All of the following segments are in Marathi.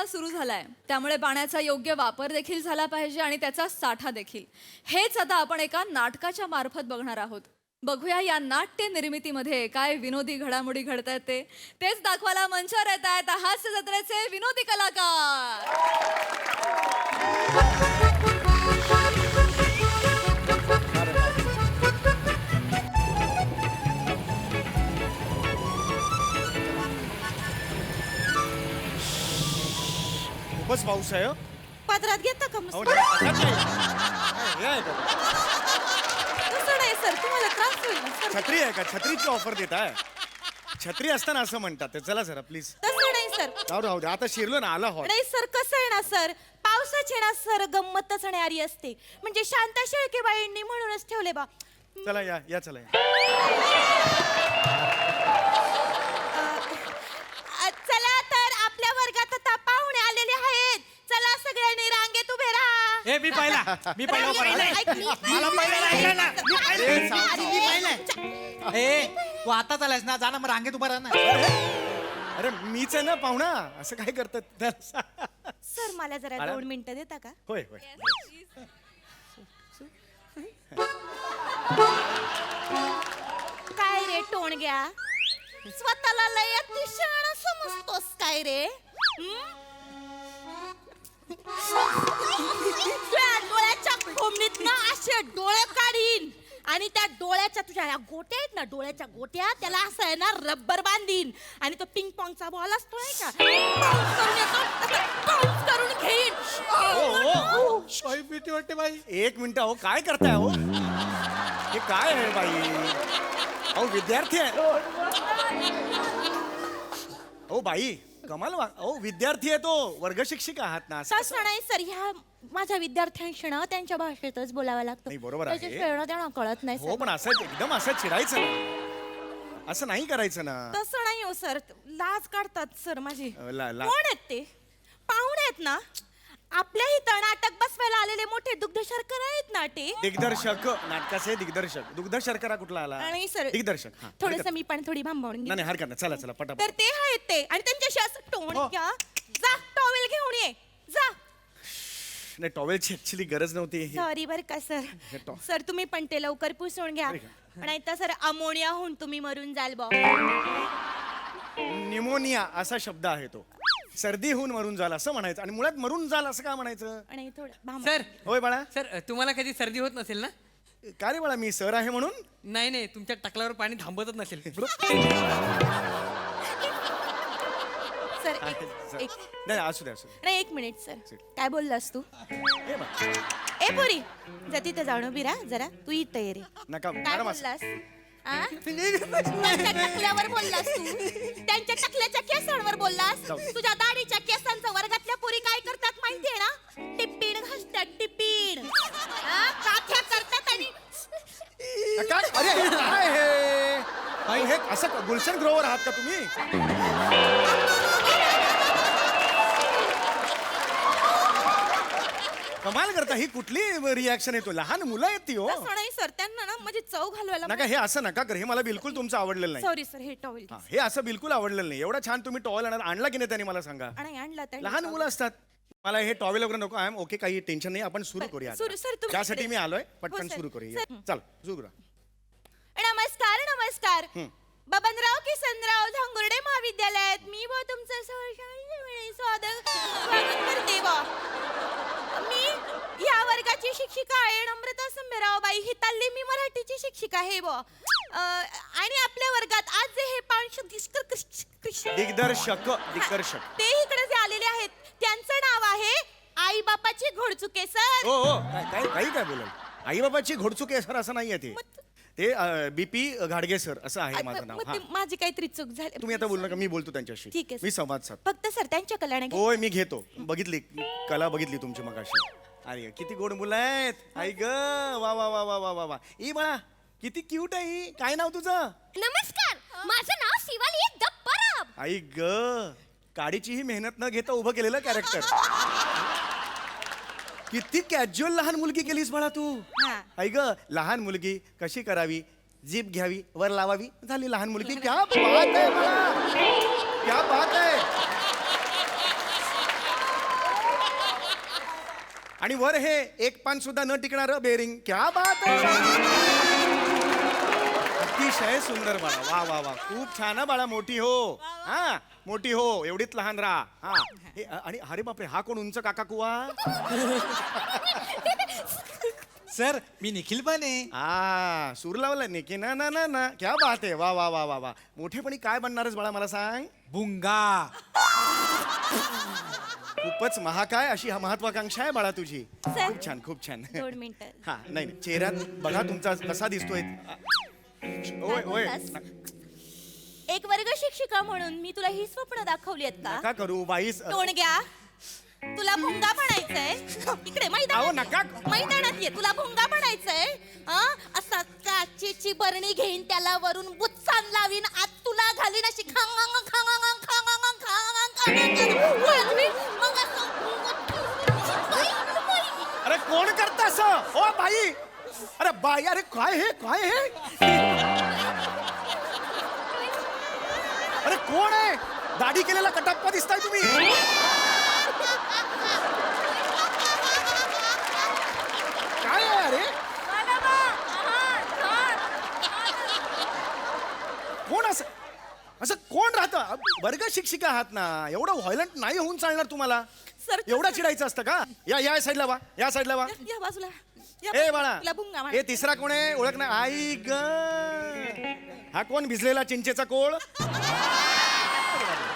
महिना सुरू झालाय, त्यामुळे पाण्याचा योग्य वापर देखील झाला पाहिजे आणि त्याचा साठा देखील. हेच आता आपण एका नाटकाच्या मार्फत बघणार आहोत. बघूया या नाट्य निर्मितीमध्ये काय विनोदी घडामोडी घडतायत तेच दाखवायला मंचावर येत आहेत हास्य जत्रेचे विनोदी कलाकार. खूपच पाऊस आहे. पदरात घेता का मग? हे आहे का? तसं नाही सर, तुम्हाला त्रास होईल ना सर. छत्री आहे का? छत्रीची ऑफर देत आहे. छत्री असताना असं म्हणतात. चला जरा प्लीज. तसं नाही सर. राहू दे आता शिरलो ना आला हॉट. नाही सर, कसं आहे ना सर, पावसाची ना सर गंमतच न्यारी असते. म्हणजे शांता शेळकेबाईंनी म्हणूनच ठेवले बा. चला या चला या. चला तर आपल्या वर्गात आता पाहुणे आलेले आहेत. चला सगळ्यांनी रांगेत उभे राहा. ए मी पहिला मला पहिला ए तू आता चालायस ना, जा ना मग रांगेत उभा राहा ना. अरे मीच आहे ना पाहुणा. असं काय करतात? सर मला जरा मॅडम? 2 मिनिटं देता का? होय होय. काय रे टोणग्या, स्वतःला लय अतिशय समजतोस काय रे? तुझ्या डोळ्याच्या कोंबडीत ना असे डोळे काढीन आणि त्या डोळ्याच्या तुझ्या या गोट्या आहेत ना, डोळ्याच्या गोट्या त्याला असं आहे ना रब्बर बांधीन आणि तो पिंग पॉंगचा बॉल असतो नाही का, bounce करून येतो, तसं bounce करून घेईन. बाई भीती वाटते बाई. एक मिनिट हो, काय करताय हो? हे काय आहे बाई? अहो विद्यार्थी आहे. हो बाई कमाल अहो विद्यार्थी आहे तो. वर्ग शिक्षिका आहात ना. असं तसं नाही सर, ह्या माझ्या विद्यार्थ्यांशी ना त्यांच्या भाषेतच बोलावं लागतं. नाही, बरोबर आहे. त्याच्याशिवाय त्यांना कळत नाही हो सर. पण असं एकदम असं चिडायचं ना. असं नाही करायचं ना. तसं नाही हो सर, लाज काढतात सर माझी. कोण कोण आहेत ते? पाहुणे आहेत ना, आपल्या इथं नाटक बसवायला आलेले मोठे दुग्ध शर्करा आहेत ना ते. दिग्दर्शक नाटकाचे दिग्दर्शक. दुग्ध शर्करा कुठला आला? आणि सर दिग्दर्शक. हा, थोडस हरकत मी पण थोडी भांबावून नाही घेईन. नाही, हरकत नाही. चला चला पटापट. तर ते आहेत ते आणि त्यांच्याशी असं टोन हो. घ्या. जा टॉवेल घेऊन ये जा. नाही टॉवेलची ऍक्च्युली गरज नव्हती. सॉरी बर का सर. हे टॉ- सर तुम्ही पण ते लवकर पुसून घ्या. ठीक आहे. नाही तर सर अमोनिया होऊन तुम्ही मरून जाल बा. निमोनिया असा शब्द आहे तो. सर्दी होऊन मरून झाला असं म्हणायचं. आणि मुळात मरून झाला असं का म्हणायचं? आणि थोडं भांबा. सर होय बाळा. सर तुम्हाला कधी सर्दी होत नसेल ना? का रे बाळा मी सर आहे म्हणून? नाही नाही, तुमच्या टकलावर पाणी थांबतच नसेल. सर एक नाही असू दे असू दे. नाही 1 मिनिट सर. काय बोललास तू? हे बघ. ए पोरी, जा तिथं जाऊन उभी राहा जरा. तू इथं ये रे. नका काय मॅडम असं. बोललास? आ? कोणत्या टकल्यावर बोललास तू? त्यांच्या टकल्याच्या केसांवर बोललास? जाऊ दे. तुझ्या दाढीच्या केसांचा वर्गातल्या पोरी काय करतात माहितीये ना? टिप्पीण घासतात टिप्पीण. काथ्या करतात आणि काय अरे हे काय हे? अहो, हे असं गुलशन ग्रोवर आहात का तुम्ही? कमाल करता. ही कुठली रिॲक्शन येतो? लहान मुलं आहेत ती हो. तसं नाही सर, त्यांना ना म्हणजे चव घालवायला. नका हे असं नका कर. हे मला बिलकुल तुमचं आवडलेलं नाही. सॉरी सर, हे टॉवेल हा, हे असं बिलकुल आवडलेलं नाही. एवढा छान तुम्ही टॉवेल आणला की नाही त्यांनी मला सांगा. आणि आणला तर लहान मुलं असतात. मला हे टॉवेल वगैरे नको. I am okay. काही टेन्शन नाही. आपण सुरू बरं, करूया. सुरू- सर, तुम्ही त्यासाठी इकडे- मी आलोय. हो, पटकन सर. सुरू करूया. सर. चल सुरू करा. नमस्कार नमस्कार. बबनराव किसनराव झांगुर्डे महाविद्यालयात मी व तुमचं स्वागत करते व मी या वर्गाची शिक्षिका आहे नम्रता संभेराव बाई हिताल्ली. मी मराठीची शिक्षिका आहे व आणि आपल्या वर्गात आज जे हे दिग्दर्शक ते इकडे जे आलेले आहेत त्यांचं नाव आहे आई बापाची घोडचुके सर. हो हो काय काही काय बोलाल. आई बाबाची घोडचुके सर असं नाहीये ते. ते BP घाडगे सर असं आहे माझं नाव. हा माझी काहीतरी चूक झाली. तुम्ही आता बोलू नका. मी बोलतो त्यांच्याशी. ठीक आहे, सर. मी संवाद साध. फक्त सर त्यांच्या कल्याण होय मी घेतो. बघितली कला बघितली तुमची मगाशी. अरे किती गोड मुलं आहेत. आई ग वा वा वा वा वा वा वा. ई बाळा किती क्यूट आहे ही. काय नाव तुझं? नमस्कार, माझं नाव शिवाली दप्पराब. आई ग काडीची ही मेहनत न घेता उभं केलेलं कॅरेक्टर. किती कॅज्युअल लहान मुलगी केलीस बाळा तू. हा. आई ग लहान मुलगी कशी करावी, जीभ घ्यावी, वर लावावी, झाली लहान मुलगी. क्या बात आहे बाळा, क्या बात आहे. आणि वर हे एक पान सुद्धा न टिकणार बेरिंग. क्या बात आहे. अतिशय सुंदर बाळा. वा वा वा, खूप छान हा बाळा. मोठी हो, हा मोठी हो, एवढीच लहान राहा. हा हे, आणि अरे बापरे, हा कोण उंच काका कुवा? सर मी निखिल पण आहे. हा सूर लावला नेकी ना ना ना ना. क्या बात आहे. वा वा वा वा वा. मोठेपणी काय बनणारच बाळा मला सांग. भुंगा. खूपच महाकाय अशी हा महत्वाकांक्षा आहे बाळा तुझी. सर. खूप छान खूप छान. 2 मिनिटं. हा नाही नाही, चेहऱ्यात बघा तुमचा कसा दिसतोय. ओय ओय एक वर्ग शिक्षिका म्हणून मी तुला ही स्वप्न दाखवली आहेत का? नका करू बाईस. टोणग्या, तुला भुंगा म्हणायचंय. इकडे अहो, मैदानात नका. मैदानात ये. तुला भुंगा म्हणायचंय. असा काचेची बरणी घेईन, त्याला वरून बुच्चान लावीन, आत तुला घालीन, अशी खांगांग खांगांग खांगांग खांगांग वाजवीन, मग असं अरे कोण करत असं? ओ बाई, अरे बाई, अरे काय हे काय हे? अरे कोण आहे? दाढी केलेला कटाप्पा दिसताय तुम्ही. काय आहे अरे? कोण असं असं कोण राहतं? वर्ग शिक्षिका आहात ना, एवढं व्हायलंट नाही होऊन चालणार तुम्हाला. सर, एवढा चिडायचं असतं का? या या साईडला वा, या साईडला वा. या बाजूला या ए बाजूला. बाळा, तुला भुंगा ए म्हणायचंय. तिसरा कोण आहे? ओळख ना. आई ग, हा कोण भिजलेला चिंचेचा कोळ?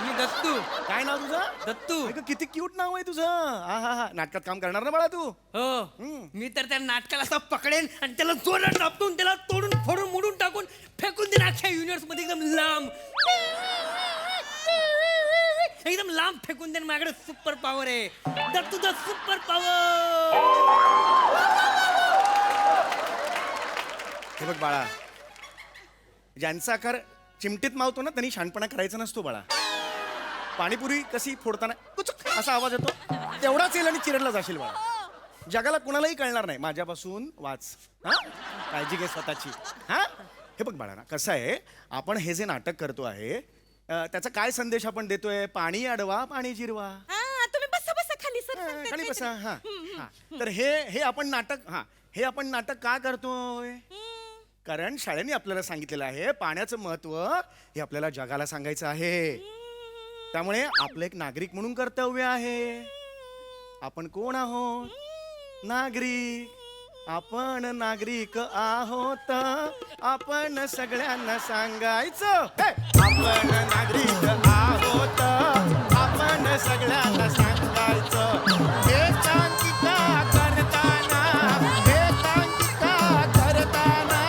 मी दत्तू. काय नाव तुझं? दत्तू. अगं, किती क्यूट नाव आहे तुझं. हा हा हा. नाटकात काम करणार ना बाळा तू? हो, मी तर त्या नाटकाला असं पकडेन आणि त्याला जोरात दाबतून त्याला तोडून फोडून मोडून टाकून फेकून देईन अख्ख्या युनिव्हर्स मध्ये एकदम लांब. एकदम लांब फेकून देईन. माझ्याकडे सुपर पॉवर आहे. दत्तूचा सुपर पॉवर. हे बघ बाळा, ज्यांचा आकार चिमटीत मावतो ना त्यांनी शहाणपणा करायचा नसतो बाळा. पाणीपुरी कशी फोडताना कुचक असा आवाज येतो, तेवढाच येईल आणि चिरडला जाशील बाळा. जगाला कुणालाही कळणार नाही. माझ्यापासून वाच. हा, काळजी घे स्वतःची. हा, हे बघ बाळा ना, कसं आहे, आपण हे जे नाटक करतो आहे त्याचा काय संदेश आपण देतोय? पाणी अडवा, पाणी जिरवा. तुम्ही बसा बसा खाली सर. हा, सांगतात खाली काहीतरी. बसा. हा हा. तर हे आपण नाटक, हा हे आपण नाटक का करतोय? कारण शाळेने आपल्याला सांगितलेलं आहे पाण्याचं महत्व हे आपल्याला जगाला सांगायचं आहे. त्यामुळे आपलं एक नागरिक म्हणून कर्तव्य आहे. आपण कोण आहोत? नागरिक. आपण नागरिक आहोत. आपण सगळ्यांना सांगायचं. हे! आपण नागरिक आहोत. आपण सगळ्यांना सांगायचं. एकांकिका करताना, एकांकिका करताना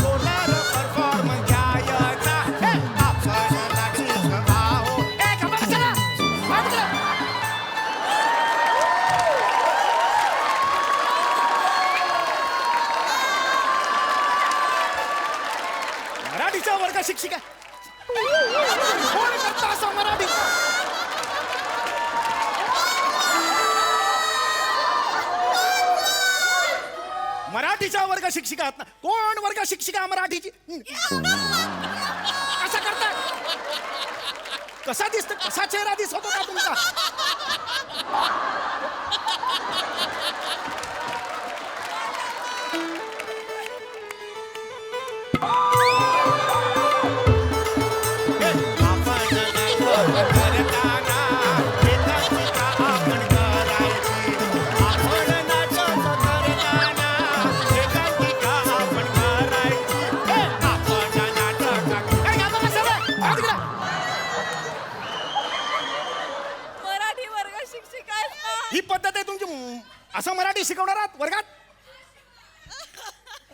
सोलार परफॉर्मन्स घ्यायचा. हे! आपण नागरिक आहोत. ए, गप्पा बसा. मराठीचा वर्ग शिक्षिका कोण करता असं मराठी? मराठीचा वर्ग शिक्षिका आहात ना, कोण वर्ग शिक्षिका मराठीची? असं करता? कसा दिसतो? कसा चेहरा दिसतो का तुमचा? मराठी वर्ग शिक्षिका आहेत ना. ही पद्धत आहे तुमची? असं मराठी शिकवणार आहात वर्गात?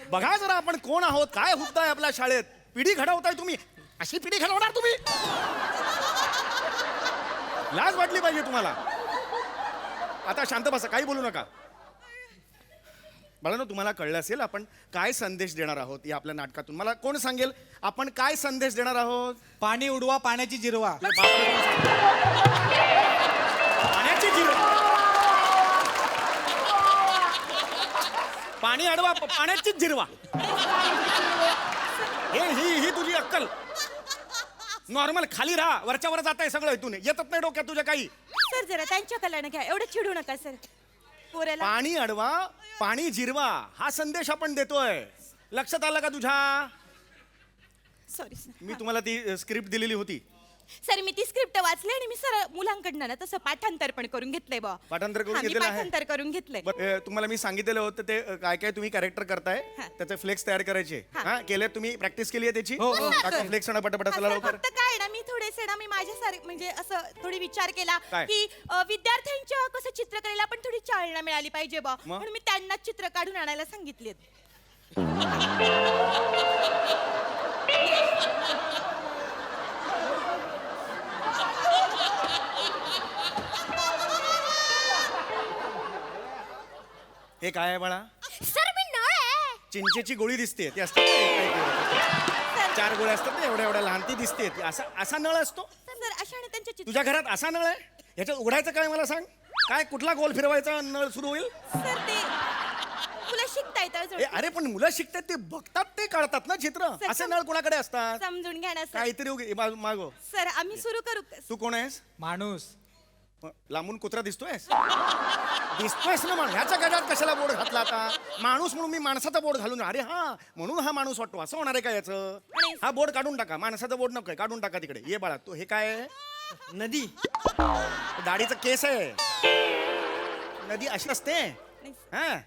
बघा जरा आपण कोण आहोत, काय हुद्दा आहे आपल्या शाळेत. पिढी घडवताय तुम्ही. अशी पिढी घडवणार तुम्ही? लाज वाटली पाहिजे तुम्हाला. आता शांत बसा, काही बोलू नका. बाळांनो, तुम्हाला कळलं असेल आपण काय संदेश देणार आहोत या आपल्या नाटकातून. मला कोण सांगेल आपण काय संदेश देणार आहोत? पाणी उडवा, पाण्याची जिरवा. पाण्याची जिरवा. पाणी अडवा, पाण्याचीच जिरवा. ही तुझी अक्कल. नॉर्मल खाली राहा. वरच्या वर जाताय सगळं. इथून येतच नाही डोक्यात तुझ्या काही. सर जरा त्यांच्या कलाने घ्या. एवढं चिडू नका सर. पोऱ्याला पाणी अडवा पाणी जिरवा हा संदेश आपण देतोय. लक्षात आलं का तुझ्या? सॉरी मी तुम्हाला ती स्क्रिप्ट दिलेली होती. सर मी ती स्क्रिप्ट वाचली आणि मी सर मुलांकडनं ना तसं पाठांतर पण करून घेतलंय बा. पाठांतर करून हा, मी घेतलेलं आहे? पाठांतर करून घेतलंय. तुम्हाला मी सांगितलेलं होतं ते काय काय तुम्ही कॅरेक्टर करताय हा. त्याचे फ्लेक्स तयार करायचे. हा. हा केले तुम्ही प्रॅक्टिस केली आहे त्याची? हो, हो. टाका फ्लेक्स आणि पटापटा हा, चला सर, लवकर. फक्त काय ना मी थोडेसे ना मी माझ्यासारखे म्हणजे असं थोडी विचार केला काय? की विद्यार्थ्यांच्या कसं चित्रकलेला पण थोडी चालना मिळाली पाहिजे बा मग? म्हणून मी त्यांना चित्र काढून आणायला सांगितलेत. हे काय आहे बाळा? सर मी नळ आहे. चिंचेची गोळी दिसते ती असते ना, 4 गोळ्या असतात ना एवढ्या एवढ्या लहान ती दिसते ती असा असा नळ असतो सर अशाने त्यांच्या चित्र तुझ्या घरात? असा नळ आहे? ह्याच्यात उघडायचं काय मला सांग? काय कुठला गोल फिरवायचा नळ सुरू होईल? सर ते तुला शिकता येतं अरे पण मुलं शिकतात ते बघतात ते काढतात ना चित्र. सर, असे नळ कोणाकडे असतात? समजून घ्या ना सर. काहीतरी मागो. सर आम्ही सुरू करू तू कोण आहेस? माणूस. लांबून कुत्रा दिसतोयस? दिसतोयस ना माणूस. ह्याच्या गळ्यात कशाला बोर्ड घातला आता? माणूस म्हणून मी माणसाचा बोर्ड घालून अरे हा म्हणून हा माणूस वाटतो असं होणार आहे का याचं? हा बोर्ड काढून टाका. माणसाचा बोर्ड नको काढून टाका तिकडे. ये बाळा तू हे काय आहे? नदी. दाढीचं केस आहे. नदी अशी असते हा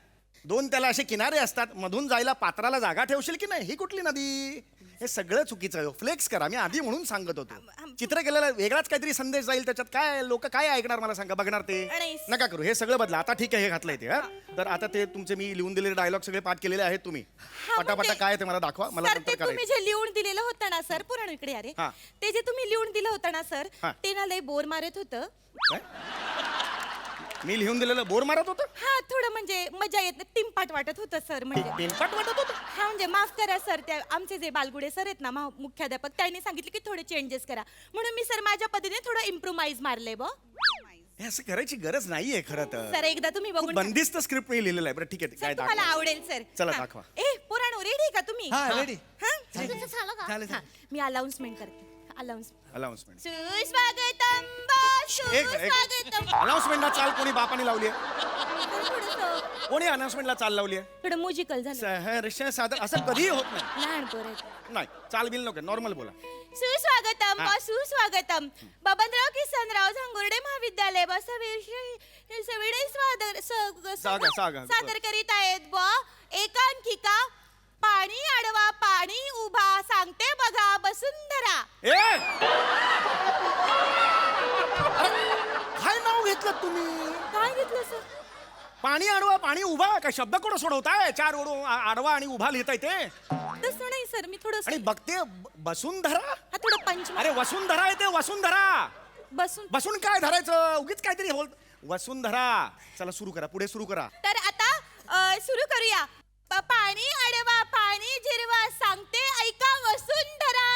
2 त्याला असे किनारे असतात मधून जायला पात्राला जागा ठेवशील की नाही? ही कुठली नदी? हे सगळं चुकीचं आहे. फ्लेक्स करा. मी आधी म्हणून सांगत होतो. चित्र केलेला वेगळाच काहीतरी संदेश जाईल त्याच्यात. काय लोक काय ऐकणार मला सांगा? बघणार ते नाही. नका करू. हे सगळं बदला आता. ठीक आहे हे घातलंय ते. हा तर आता ते तुमचे मी लिहून दिलेले डायलॉग सगळे पाठ केलेले आहेत तुम्ही. पटापटा म्हणजे- काय ते मला दाखवा. मला सर ते नंतर तुम्ही करायचं. जे लिहून दिलेलं होतं ना सर पुराण इकडे अरे हा. ते जे तुम्ही लिहून दिलं होतं ना सर हा. ते ना लय बोर मारत होतं. काय? मी लिहून दिलेलं बोर मारत होतं? हा थोडं म्हणजे मजा येत नाही टिमपाट वाटत होतं सर म्हणजे पेनपाट वाटत होतं? हा म्हणजे माफ करा सर त्या आमचे जे बालगुडे सर आहेत ना मुख्याध्यापक त्यांनी सांगितले की थोडे चेंजेस करा म्हणून मी सर माझ्या पद्धतीने थोडं इम्प्रोमाइज मारले बा. हे असं करायची गरज नाहीये खरं तर. सर एकदा तुम्ही खूप बघून घ्या. बंदिस्त स्क्रिप्ट मी लिहिलेलं आहे. बरं ठीक आहे सर काय तुम्हाला दाखवा. आवडेल सर. चला, हा. दाखवा. ए पुराणो रेडी का तुम्ही? हा रेडी. हा? तुझं झालं का? झालं हा, मी अनाउन्समेंट करते. अनाउन्समेंट अनाउन्समेंट सुस्वागतम सुस्वागतम. अनाउन्समेंटला चाल कोणी बापाने लावली आहे? थोडंसं कोणी अनाउन्समेंटला चाल लावली आहे? थोडं म्युजिकल झालं. सहर्ष सादर असं कधीही होत नाही. लहान पोर आहेत. नाही चाल बिल नको नॉर्मल बोला. सुस्वागतम हा. सुस्वागतम बबनराव किसनराव झांगुर्डे महाविद्यालय सागा. सादर करीत आहेत ब एकांकिका पाणी अडवा पाणी उभा सांगते बघा वसुंधरा. ए अरे, काय नाव घेतलं तुम्ही? काय घेतलं सर? पाणी अडवा पाणी उभा काय शब्द कोण सोडवताय? 4 ओढून आडवा आणि उभा लिहिताय ते. तसं नाही सर मी थोडं आणि बघते वसुंधरा. हा थोडं पंच अरे वसुंधरा आहे ते वसुंधरा. बसून बसून काय धरायचं? उगीच काहीतरी बोल. वसुंधरा. चला सुरू करा पुढे सुरू करा. तर आता सुरू करूया. पाणी अडवा पाणी जिरवा सांगते ऐका वसुंधरा.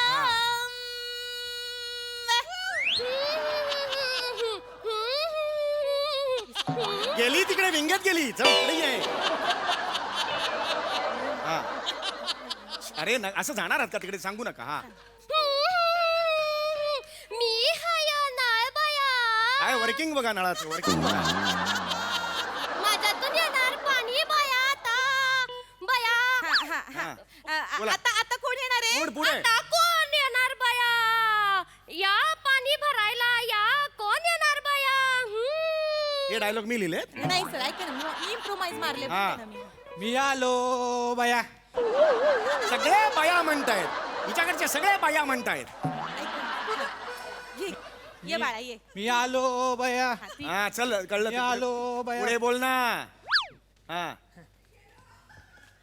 गेली तिकडे विंगत गेली. चल पुढे ये. हा. अरे असं जाणार आहात का तिकडे? सांगू नका. हा मी हाय नाळ बाया. काय वर्किंग बघा नळाचं वर्किंग बघा. माझ्यातून येणार पाणी बाया आता बाया. हा, हा, हा. बोला. आता कोण येणार आहे? पुढे आता कोण येणार बाया? या पाणी भरायला या कोण येणार बाया? हे डायलॉग मी लिहिले. नाही सर ऐका ना मी इम्प्रोमाइज मारले हा. म्हणते ना मी. मी आलो बया. सगळे बाया म्हणतायत. हिच्याकडच्या सगळ्या बाया म्हणतायत. ऐका ना. ये बाळा ये. मी आलो बया. हा, ती- हा चल कळलं. मी आलो बया. पुढे बोल ना. हा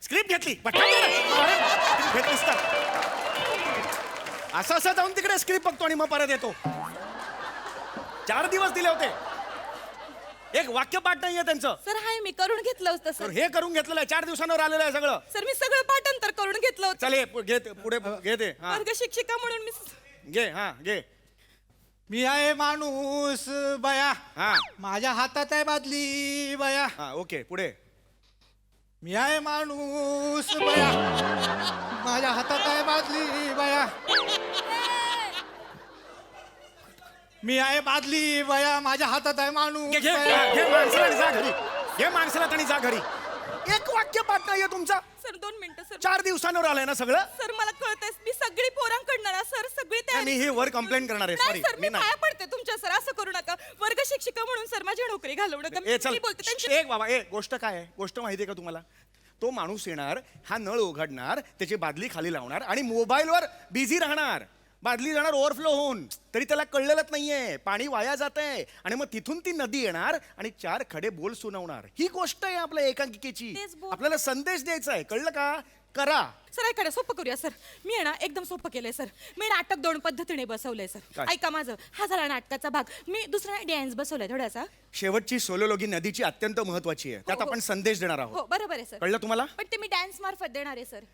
स्क्रिप्ट घेतली घेतलीस तर असं असं जाऊन तिकडे स्क्रिप्ट बघतो आणि मग परत येतो. 4 दिवस दिले होते. एक वाक्य पाठ नाहीये त्यांचं. सर हाय मी करून घेतलं होतं तर सर. हे करून घेतलेलं आहे. 4 दिवसांवर आलेलं आहे सगळं. सर मी सगळं पाठांतर करून घेतलं होतं. चल घे पुढे घे ते. हा वर्ग शिक्षिका म्हणून मी घे. हा घे. मी आहे माणूस बया. हा माझ्या हातात आहे बादली बया. हा ओके पुढे. मी आहे माणूस बया. माझ्या हातात आहे बादली बया. मी आहे बादली बया. माझ्या हातात आहे माणूस घे घे बया. घे माणसाला आणि जा घरी. हे माणसाला आणि जा घरी. एक वाक्य पाठ नाहीये तुमचा. सर 2 मिनिटं सर. 4 दिवसांवर आलंय ना सगळं. सर मला कळतंय मी सगळी पोरांकडनं ना सर सगळी नाही, मी ही वर कंप्लेंट करणार आहे. नाही सॉरी, सर मी मी नाही. पाया पडते तुमच्या सर असं करू नका. वर्ग शिक्षिका म्हणून सर माझी नोकरी घालवू नका. ए चल मी बोलते त्यांची एक बाबा गोष्ट काय आहे? गोष्ट माहिती आहे का तुम्हाला? तो माणूस येणार, हा नळ उघडणार, त्याची बादली खाली लावणार आणि मोबाईलवर बिझी राहणार. बादली जाणार ओव्हरफ्लो होऊन, तरी त्याला कळलेलंच नाहीये, पाणी वाया जातंय. आणि मग तिथून ती नदी येणार आणि 4 खडे बोल सुनावणार. ही गोष्ट आहे आपल्या एकांकिकेची. तेच बोल. आपल्याला संदेश द्यायचा आहे, कळलं का? करा. सर ऐका ना सोपं करूया सर. मी आहे ना एकदम सोपं केलंय सर. मी नाटक 2 पद्धतीने बसवलंय सर. काय? ऐका माझं. हा झाला नाटकाचा भाग. मी दुसरा डॅन्स बसवलाय थोडासा. शेवटची सोलोलॉगी नदीची अत्यंत महत्वाची आहे. त्यात हो. आपण संदेश देणार हो आहोत. बरोबर आहे सर. कळलं तुम्हाला? पण ते मी डान्स मार्फत देणार आहे सर.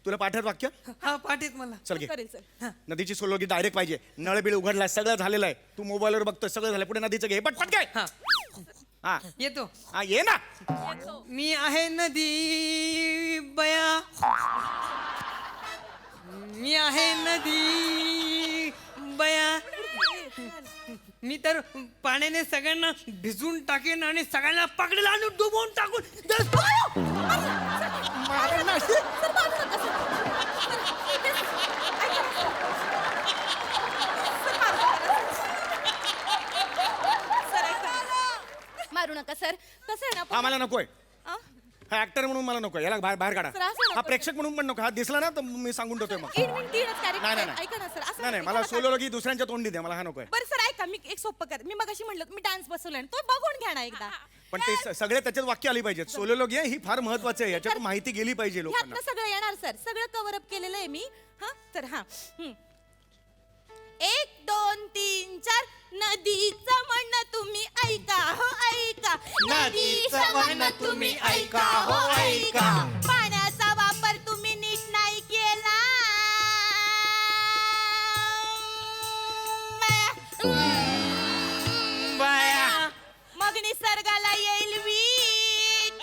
तुला पाठवत वाक्य? हा पाठीत मला. चल घे. करेल सर. नदीची सोलोगी डायरेक्ट पाहिजे. नळ बिळ उघडला, सगळं झालेलं आहे. तू मोबाईलवर बघतोय, सगळं झालं. पुढे नदीचं घे, पटपट घे. हा हा येतो. हा ये ना. मी आहे नदी बया, मी आहे नदी बया, मी तर पाण्याने सगळ्यांना भिजून टाकेन आणि सगळ्यांना पकडेल आणि डुबवून टाकून मारेल ना अशी. सर मारू नका सर. ऐका ना, सर. सर, मारू नका सर. कसं आहे ना हा मला नकोय. आ? हा ऍक्टर म्हणून मला नको. याला बाहेर बाहेर काढा. सर, असं नको. हा प्रेक्षक म्हणून पण नको. हा दिसला ना तर मी सांगून ठेवतोय मग. तीनच character नाही, आहे. नाही. ऐका ना सर असं नाही नाही नका. मला सोलोलॉगी दुसऱ्यांच्या तोंडी दे. मला हा नकोय. बरं सर ऐका मी एक सोपं कर. मी मगाशी म्हणलं मी डान्स बसवलाय ना, तो बघून घ्या ना एकदा. पण ते सगळे त्याच्यात वाक्य आली पाहिजेत. सोलोलॉगी आहे ही फार महत्वाची आहे. याच्यात माहिती गेली पाहिजे लोकांना. ह्यातनं सगळं येणार सर. सगळं कव्हर अप केलेलं आहे मी. हा तर हा 1 2 3 4 नदीचं म्हणणं तुम्ही ऐका हो ऐका. नदीचं म्हणणं तुम्ही ऐका हो ऐका. पाण्याचा वापर तुम्ही नीट नाही केला. बाया. मग निसर्गाला येईल वीट.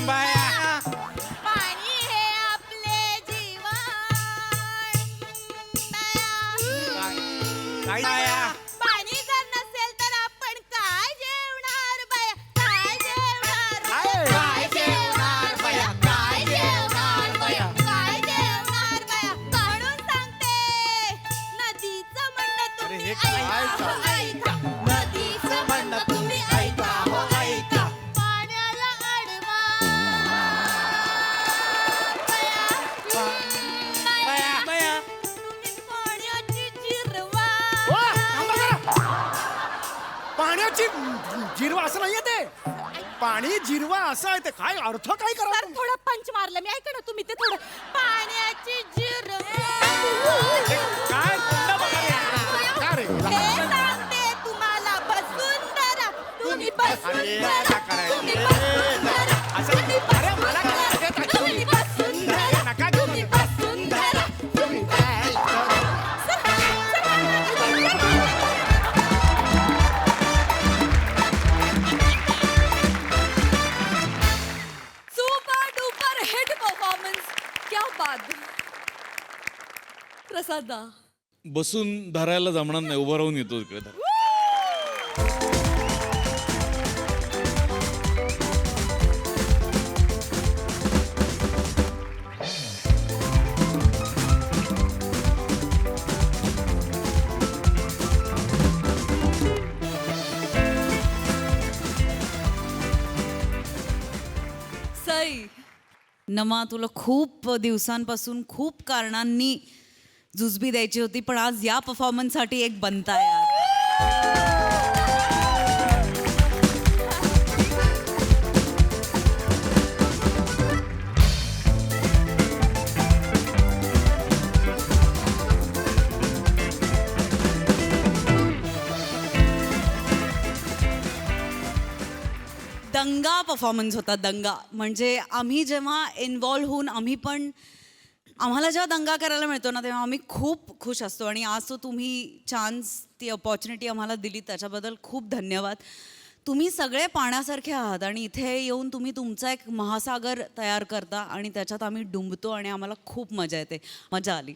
बाया. पाणी हे आपले जीवन. बाया. पाणी जर नसेल तर आपण काय जेवणार बाया? काय जेवणार? काय जेवणार बाया? काय जेवणार बाया? काय जेवणार बाया? म्हणून सांगते नदीचं म्हणणं अरे तुम्ही हे काय ऐका हो चाललंय? ऐका. नदीचं म्हणणं तुम्ही ऐका हो ऐका. पाण्याला अडवा बाया. बया. तुम्ही पाण्याची जिरवा. ओ, थांबा जरा. पाण्याची जिरवा असं नाहीये ते. पाणी जिरवा असं आहे ते. काय अर्थ काय करा सर थोडं पंच मारलं मी. ऐका ना तुम्ही ते थोडं पाण्याची जिरवा. काय कुठं बघायला? काय रे? हे सांगते तुम्हाला वसुंधरा. तुम्ही अरे, वसुंधरा. नका करायला. तुम्ही वसुंधरा. असं- तुम्ही अरे, मला काय वसुंधरा. करायचं? तुम्ही वसुंधरा. नका घेऊ तुम्ही नका. वसुंधरा. तुम्ही सुपर डुपर हिट परफॉर्मन्स. क्या बात. प्रसाद दा. बसून धरायला जमणार नाही, उभं राहून येतो इकडे धर. सई. नमा तुला खूप दिवसांपासून खूप कारणांनी जुजबी द्यायची होती, पण आज या परफॉर्मन्ससाठी एक बनता यार. दंगा परफॉर्मन्स होता. दंगा म्हणजे आम्ही जेव्हा इन्व्हॉल्व्ह होऊन आम्हाला जेव्हा दंगा करायला मिळतो ना तेव्हा आम्ही खूप खुश असतो. आणि आज तो तुम्ही चान्स ती अपॉर्च्युनिटी आम्हाला दिली त्याच्याबद्दल खूप धन्यवाद. तुम्ही सगळे पाण्यासारखे आहात आणि इथे येऊन तुम्ही तुमचा एक महासागर तयार करता आणि त्याच्यात आम्ही डुंबतो आणि आम्हाला खूप मजा येते. मजा आली.